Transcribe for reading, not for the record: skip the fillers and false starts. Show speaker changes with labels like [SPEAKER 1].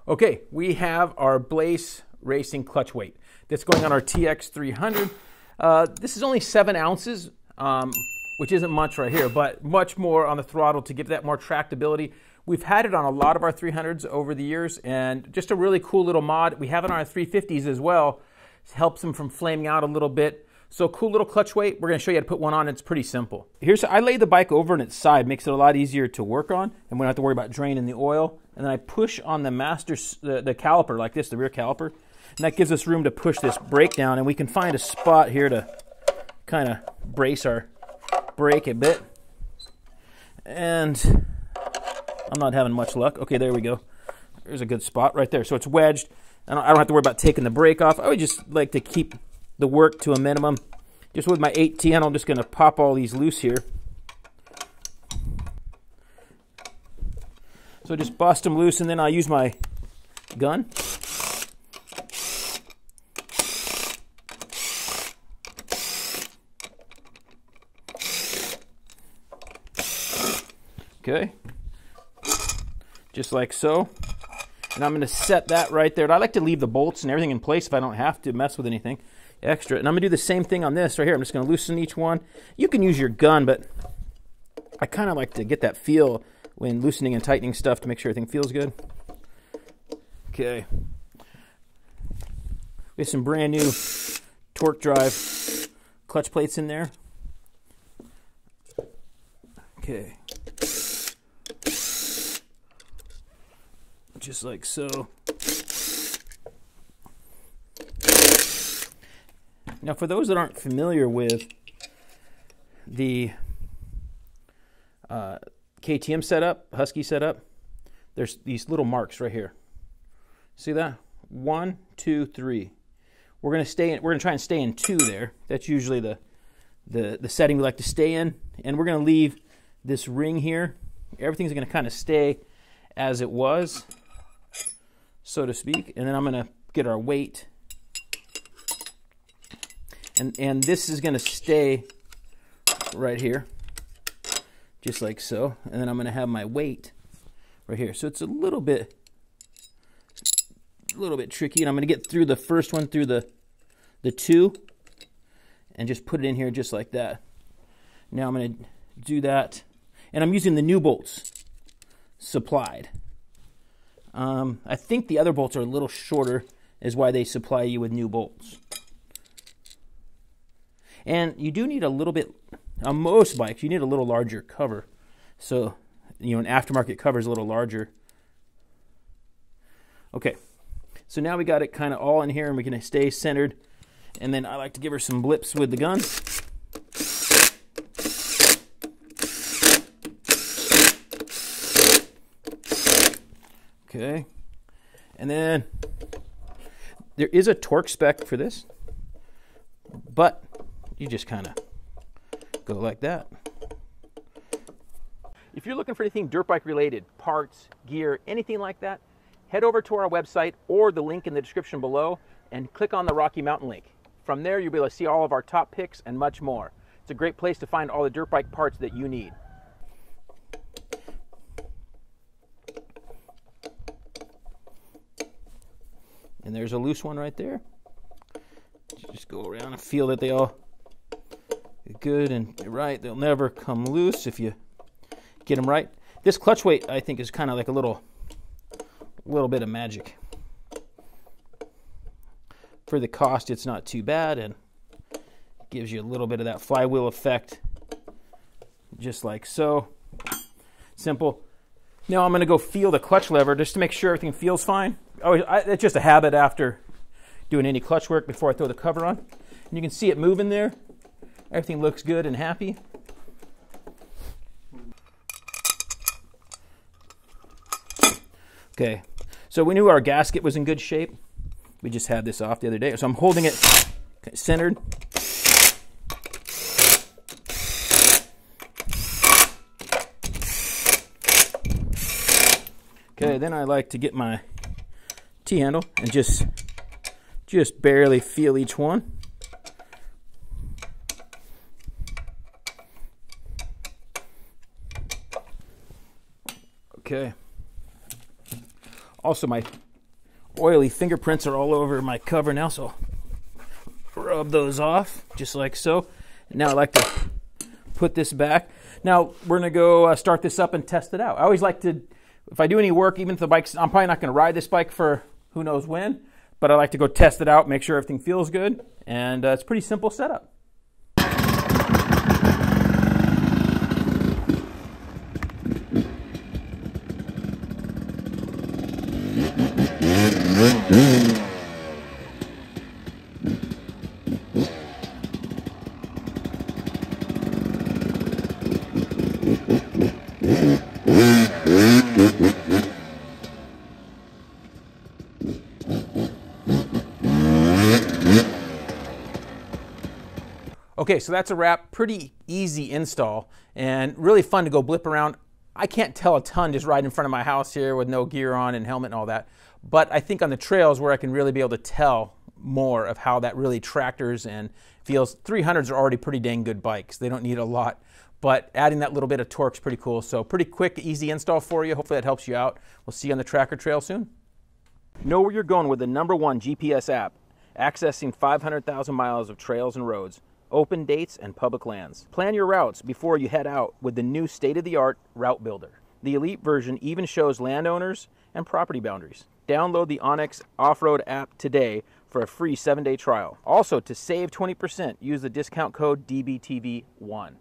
[SPEAKER 1] Okay, we have our Blais racing clutch weight that's going on our TX 300. This is only 7 ounces, which isn't much right here, but much more on the throttle to give that more tractability. We've had it on a lot of our 300s over the years, and just a really cool little mod. We have it on our 350s as well. It helps them from flaming out a little bit. So cool little clutch weight. We're going to show you how to put one on. It's pretty simple. I lay the bike over on its side, makes it a lot easier to work on, and we don't have to worry about draining the oil. And then I push on the the caliper like this, the rear caliper, and that gives us room to push this brake down, and we can find a spot here to kind of brace our brake a bit. And I'm not having much luck. Okay, there we go. There's a good spot right there. So it's wedged, and I don't have to worry about taking the brake off. I would just like to keep the work to a minimum. Just with my 810, I'm just going to pop all these loose here. So just bust them loose, and then I'll use my gun. Okay. Just like so. And I'm going to set that right there. And I like to leave the bolts and everything in place if I don't have to mess with anything extra. And I'm going to do the same thing on this right here. I'm just going to loosen each one. You can use your gun, but I kind of like to get that feel when loosening and tightening stuff to make sure everything feels good. Okay. We have some brand new torque drive clutch plates in there. Okay. Just like so. Now, for those that aren't familiar with the KTM setup, Husky setup, there's these little marks right here. See that? 1, 2, 3. We're gonna try and stay in 2 there. That's usually the setting we like to stay in, and we're gonna leave this ring here. Everything's gonna kind of stay as it was, so to speak. And then I'm gonna get our weight, and this is gonna stay right here, just like so. And then I'm gonna have my weight right here. So it's a little bit tricky, and I'm gonna get through the first one through the 2 and just put it in here just like that. Now I'm gonna do that, and I'm using the new bolts supplied. I think the other bolts are a little shorter, is why they supply you with new bolts. And you do need a little bit, on most bikes, you need a little larger cover. So, you know, an aftermarket cover is a little larger. Okay, so now we got it kind of all in here, and we're going to stay centered. And then I like to give her some blips with the gun. Okay, and then there is a torque spec for this, but you just kind of go like that. If you're looking for anything dirt bike related, parts, gear, anything like that, head over to our website or the link in the description below and click on the Rocky Mountain link. From there, you'll be able to see all of our top picks and much more. It's a great place to find all the dirt bike parts that you need. And there's a loose one right there. Just go around and feel that they all are good and right. They'll never come loose if you get them right. This clutch weight, I think, is kind of like a little bit of magic. For the cost, it's not too bad, and gives you a little bit of that flywheel effect, just like so. Simple. Now I'm going to go feel the clutch lever just to make sure everything feels fine. It's just a habit after doing any clutch work before I throw the cover on. And you can see it moving there. Everything looks good and happy. Okay, so we knew our gasket was in good shape. We just had this off the other day. So I'm holding it centered. Okay, then I like to get my T-handle and just barely feel each one. Okay. Also, my oily fingerprints are all over my cover now, so rub those off just like so. Now I like to put this back. Now we're going to go start this up and test it out. I always like to, if I do any work, even if the bike's, I'm probably not going to ride this bike for who knows when, but I like to go test it out, make sure everything feels good, and it's a pretty simple setup. Okay, so that's a wrap. Pretty easy install and really fun to go blip around. I can't tell a ton just riding in front of my house here with no gear on and helmet and all that, but I think on the trails where I can really be able to tell more of how that really tractors and feels. 300s are already pretty dang good bikes. They don't need a lot, but adding that little bit of torque is pretty cool. So pretty quick, easy install for you. Hopefully that helps you out. We'll see you on the tracker trail soon. Know where you're going with the #1 GPS app, accessing 500,000 miles of trails and roads, open dates, and public lands. Plan your routes before you head out with the new state-of-the-art Route Builder. The Elite version even shows landowners and property boundaries. Download the Onyx Off-Road app today for a free 7-day trial. Also, to save 20%, use the discount code DBTV1.